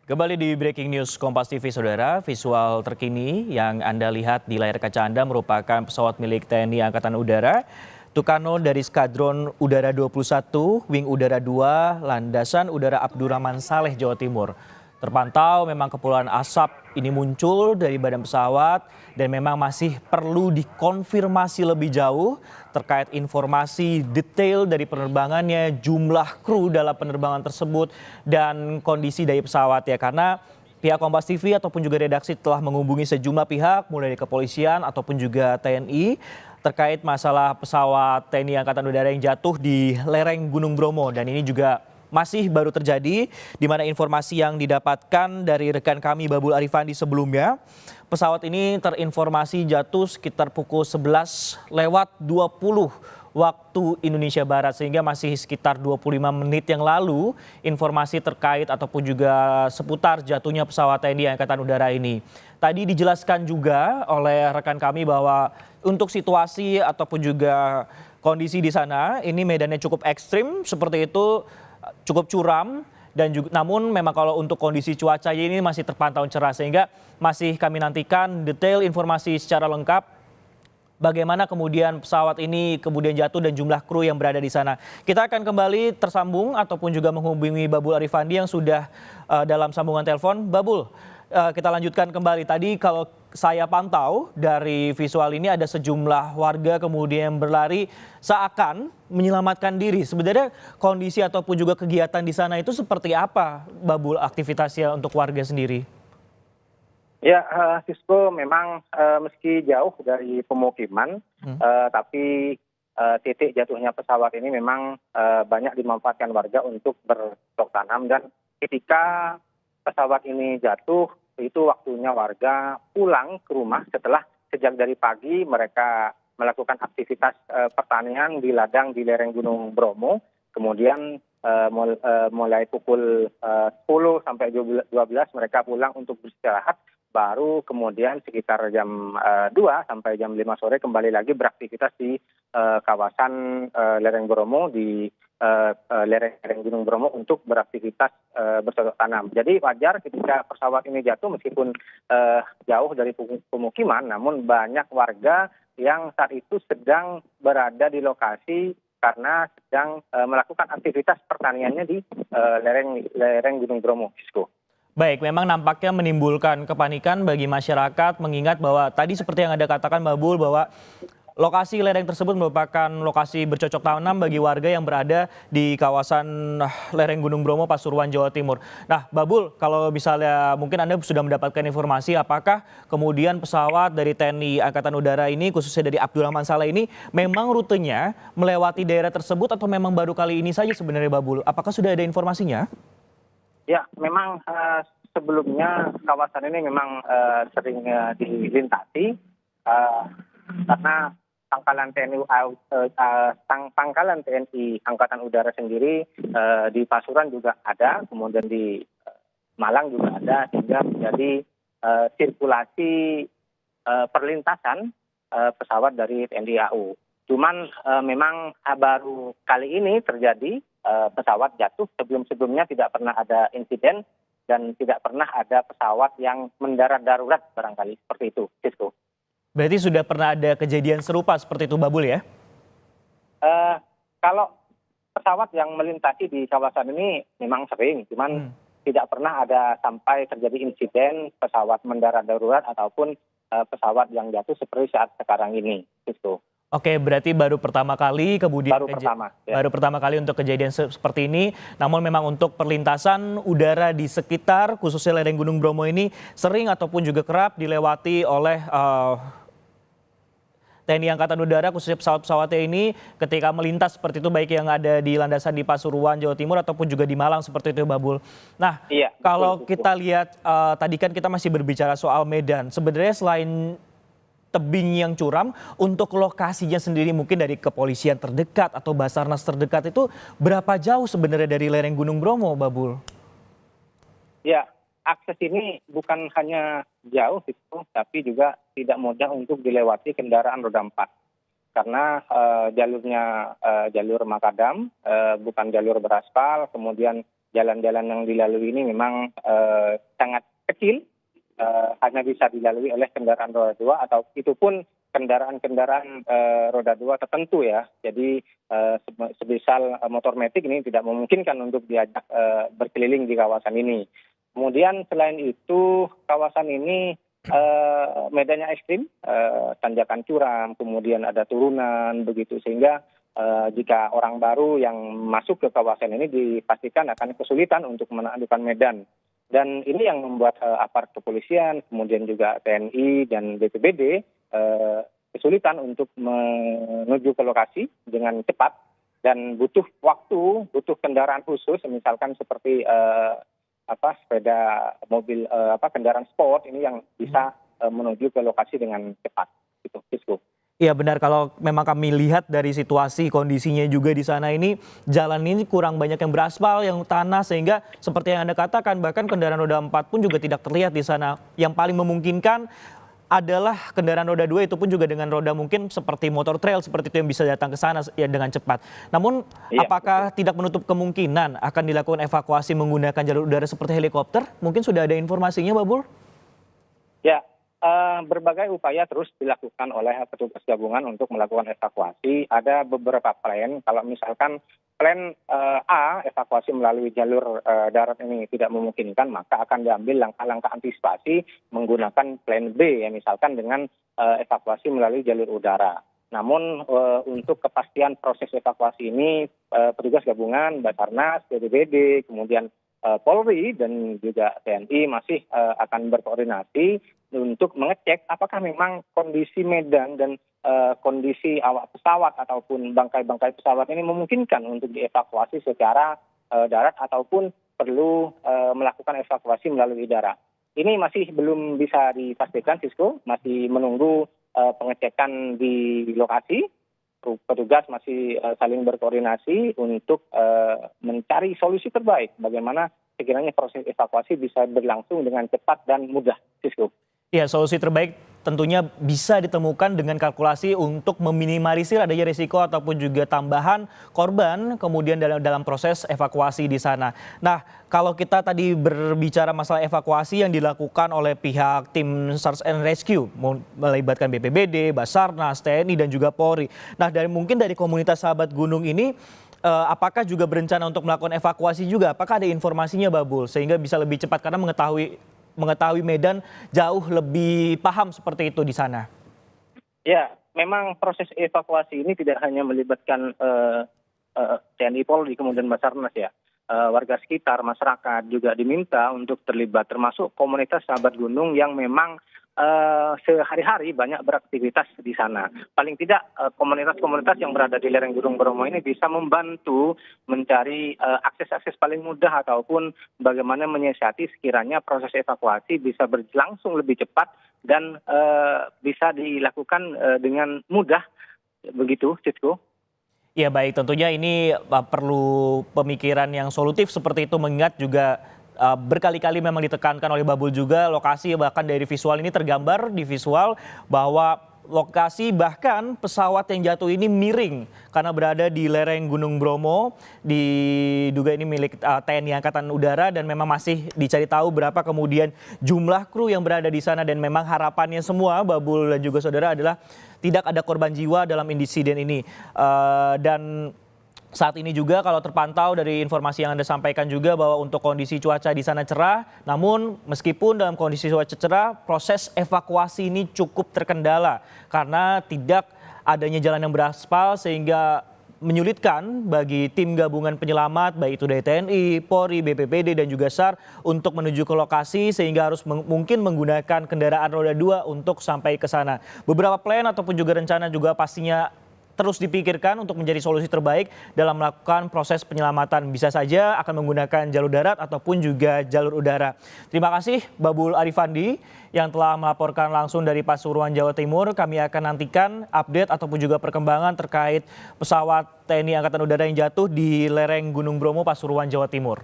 Kembali di Breaking News Kompas TV, Saudara. Visual terkini yang Anda lihat di layar kaca Anda merupakan pesawat milik TNI Angkatan Udara, Tucano dari Skadron Udara 21, Wing Udara 2, Landasan Udara Abdurrahman Saleh, Jawa Timur. Terpantau memang kepulan asap ini muncul dari badan pesawat dan memang masih perlu dikonfirmasi lebih jauh terkait informasi detail dari penerbangannya, jumlah kru dalam penerbangan tersebut dan kondisi dari pesawat ya, karena pihak Kompas TV ataupun juga redaksi telah menghubungi sejumlah pihak mulai dari kepolisian ataupun juga TNI terkait masalah pesawat TNI Angkatan Udara yang jatuh di lereng Gunung Bromo, dan ini juga masih baru terjadi, di mana informasi yang didapatkan dari rekan kami Babul Arifandi sebelumnya, pesawat ini terinformasi jatuh sekitar pukul 11:20 waktu Indonesia Barat, sehingga masih sekitar 25 menit yang lalu informasi terkait ataupun juga seputar jatuhnya pesawat TNI Angkatan Udara ini. Tadi dijelaskan juga oleh rekan kami bahwa untuk situasi ataupun juga kondisi di sana ini medannya cukup ekstrim seperti itu, cukup curam, dan juga namun memang kalau untuk kondisi cuaca ini masih terpantau cerah, sehingga masih kami nantikan detail informasi secara lengkap bagaimana kemudian pesawat ini kemudian jatuh dan jumlah kru yang berada di sana. Kita akan kembali tersambung ataupun juga menghubungi Babul Arifandi yang sudah dalam sambungan telepon. Babul, kita lanjutkan kembali. Tadi kalau saya pantau dari visual ini ada sejumlah warga kemudian berlari seakan menyelamatkan diri. Sebenarnya kondisi ataupun juga kegiatan di sana itu seperti apa, Babul, aktivitasnya untuk warga sendiri? Ya, Sisko, memang meski jauh dari pemukiman, tapi titik jatuhnya pesawat ini memang banyak dimanfaatkan warga untuk bercocok tanam, dan ketika pesawat ini jatuh, itu waktunya warga pulang ke rumah setelah sejak dari pagi mereka melakukan aktivitas pertanian di ladang di lereng Gunung Bromo. Kemudian mulai pukul 10 sampai 12 mereka pulang untuk beristirahat. Baru kemudian sekitar jam 2 sampai jam 5 sore kembali lagi beraktivitas di kawasan lereng Bromo, di lereng Gunung Bromo untuk beraktivitas bercocok tanam. Jadi wajar ketika pesawat ini jatuh meskipun jauh dari pemukiman, namun banyak warga yang saat itu sedang berada di lokasi karena sedang melakukan aktivitas pertaniannya di lereng Gunung Bromo, Sisko. Baik, memang nampaknya menimbulkan kepanikan bagi masyarakat, mengingat bahwa tadi seperti yang Anda katakan, Babul, bahwa lokasi lereng tersebut merupakan lokasi bercocok tanam bagi warga yang berada di kawasan lereng Gunung Bromo, Pasuruan, Jawa Timur. Nah, Babul, kalau misalnya mungkin Anda sudah mendapatkan informasi, apakah kemudian pesawat dari TNI Angkatan Udara ini, khususnya dari Abdurrahman Saleh ini, memang rutenya melewati daerah tersebut atau memang baru kali ini saja sebenarnya, Babul? Apakah sudah ada informasinya? Ya, memang sebelumnya kawasan ini memang sering dilintasi karena pangkalan TNI Angkatan Udara sendiri di Pasuruan juga ada, kemudian di Malang juga ada, sehingga menjadi sirkulasi perlintasan pesawat dari TNI AU. Cuman memang baru kali ini terjadi pesawat jatuh. Sebelum-sebelumnya tidak pernah ada insiden dan tidak pernah ada pesawat yang mendarat darurat barangkali seperti itu, Sisko. Berarti sudah pernah ada kejadian serupa seperti itu, Babul, ya? Kalau pesawat yang melintasi di kawasan ini memang sering, cuman tidak pernah ada sampai terjadi insiden pesawat mendarat darurat ataupun pesawat yang jatuh seperti saat sekarang ini, Sisko. Oke, berarti baru pertama kali kemudian baru pertama kali untuk kejadian seperti ini. Namun memang untuk perlintasan udara di sekitar khususnya lereng Gunung Bromo ini sering ataupun juga kerap dilewati oleh TNI Angkatan Udara, khususnya pesawat-pesawatnya ini ketika melintas seperti itu, baik yang ada di landasan di Pasuruan, Jawa Timur ataupun juga di Malang seperti itu, Babul. Nah, iya, kalau kita lihat tadi kan kita masih berbicara soal medan. Sebenarnya selain tebing yang curam, untuk lokasinya sendiri mungkin dari kepolisian terdekat atau Basarnas terdekat itu berapa jauh sebenarnya dari lereng Gunung Bromo, Babul? Ya, akses ini bukan hanya jauh, tapi juga tidak mudah untuk dilewati kendaraan roda 4. Karena jalurnya jalur makadam, bukan jalur beraspal, kemudian jalan-jalan yang dilalui ini memang sangat kecil, hanya bisa dilalui oleh kendaraan roda dua atau itu pun kendaraan-kendaraan roda dua tertentu ya. Jadi sebisal motor metik ini tidak memungkinkan untuk diajak berkeliling di kawasan ini. Kemudian selain itu kawasan ini medannya ekstrim, tanjakan curam, kemudian ada turunan begitu, sehingga jika orang baru yang masuk ke kawasan ini dipastikan akan kesulitan untuk menaklukkan medan. Dan ini yang membuat aparat kepolisian, kemudian juga TNI dan BPBD kesulitan untuk menuju ke lokasi dengan cepat dan butuh waktu, butuh kendaraan khusus, misalkan seperti sepeda mobil, kendaraan sport ini yang bisa menuju ke lokasi dengan cepat. Gitu, Sisko. Iya benar, kalau memang kami lihat dari situasi kondisinya juga di sana ini, jalan ini kurang banyak yang beraspal, yang tanah, sehingga seperti yang Anda katakan bahkan kendaraan roda 4 pun juga tidak terlihat di sana. Yang paling memungkinkan adalah kendaraan roda 2, itu pun juga dengan roda mungkin seperti motor trail seperti itu yang bisa datang ke sana ya dengan cepat. Namun apakah tidak menutup kemungkinan akan dilakukan evakuasi menggunakan jalur udara seperti helikopter? Mungkin sudah ada informasinya, Babul? Ya, berbagai upaya terus dilakukan oleh petugas gabungan untuk melakukan evakuasi. Ada beberapa plan, kalau misalkan plan A, evakuasi melalui jalur darat ini tidak memungkinkan, maka akan diambil langkah-langkah antisipasi menggunakan plan B, ya misalkan dengan evakuasi melalui jalur udara. Namun untuk kepastian proses evakuasi ini, petugas gabungan, Basarnas, BPBD, kemudian Polri dan juga TNI masih akan berkoordinasi untuk mengecek apakah memang kondisi medan dan kondisi awak pesawat ataupun bangkai-bangkai pesawat ini memungkinkan untuk dievakuasi secara darat ataupun perlu melakukan evakuasi melalui udara. Ini masih belum bisa dipastikan, Sisko, masih menunggu pengecekan di lokasi. Petugas masih saling berkoordinasi untuk mencari solusi terbaik bagaimana sekiranya proses evakuasi bisa berlangsung dengan cepat dan mudah, Sisko. Ya, solusi terbaik tentunya bisa ditemukan dengan kalkulasi untuk meminimalisir adanya risiko ataupun juga tambahan korban kemudian dalam proses evakuasi di sana. Nah, kalau kita tadi berbicara masalah evakuasi yang dilakukan oleh pihak tim Search and Rescue, melibatkan BPBD, Basarnas, TNI dan juga Polri. Nah, mungkin dari komunitas sahabat gunung ini, apakah juga berencana untuk melakukan evakuasi juga? Apakah ada informasinya, Babul, sehingga bisa lebih cepat karena mengetahui medan jauh lebih paham seperti itu di sana? Ya, memang proses evakuasi ini tidak hanya melibatkan TNI, Polri, kemudian Basarnas ya. Warga sekitar, masyarakat juga diminta untuk terlibat, termasuk komunitas sahabat gunung yang memang sehari-hari banyak beraktivitas di sana. Paling tidak komunitas-komunitas yang berada di lereng Gunung Bromo ini bisa membantu mencari akses-akses paling mudah ataupun bagaimana menyiasati sekiranya proses evakuasi bisa berlangsung lebih cepat dan bisa dilakukan dengan mudah. Begitu, Sisko. Ya baik, tentunya ini perlu pemikiran yang solutif seperti itu, mengingat juga berkali-kali memang ditekankan oleh Babul juga lokasi, bahkan dari visual ini tergambar di visual bahwa lokasi bahkan pesawat yang jatuh ini miring karena berada di lereng Gunung Bromo, diduga ini milik TNI Angkatan Udara dan memang masih dicari tahu berapa kemudian jumlah kru yang berada di sana, dan memang harapannya semua Babul dan juga saudara adalah tidak ada korban jiwa dalam insiden ini. Dan saat ini juga kalau terpantau dari informasi yang Anda sampaikan juga bahwa untuk kondisi cuaca di sana cerah, namun meskipun dalam kondisi cuaca cerah, proses evakuasi ini cukup terkendala karena tidak adanya jalan yang beraspal sehingga menyulitkan bagi tim gabungan penyelamat baik itu dari TNI, Polri, BPBD dan juga SAR untuk menuju ke lokasi, sehingga harus mungkin menggunakan kendaraan roda 2 untuk sampai ke sana. Beberapa plan ataupun juga rencana juga pastinya terus dipikirkan untuk menjadi solusi terbaik dalam melakukan proses penyelamatan. Bisa saja akan menggunakan jalur darat ataupun juga jalur udara. Terima kasih Babul Arifandi yang telah melaporkan langsung dari Pasuruan, Jawa Timur. Kami akan nantikan update ataupun juga perkembangan terkait pesawat TNI Angkatan Udara yang jatuh di lereng Gunung Bromo, Pasuruan, Jawa Timur.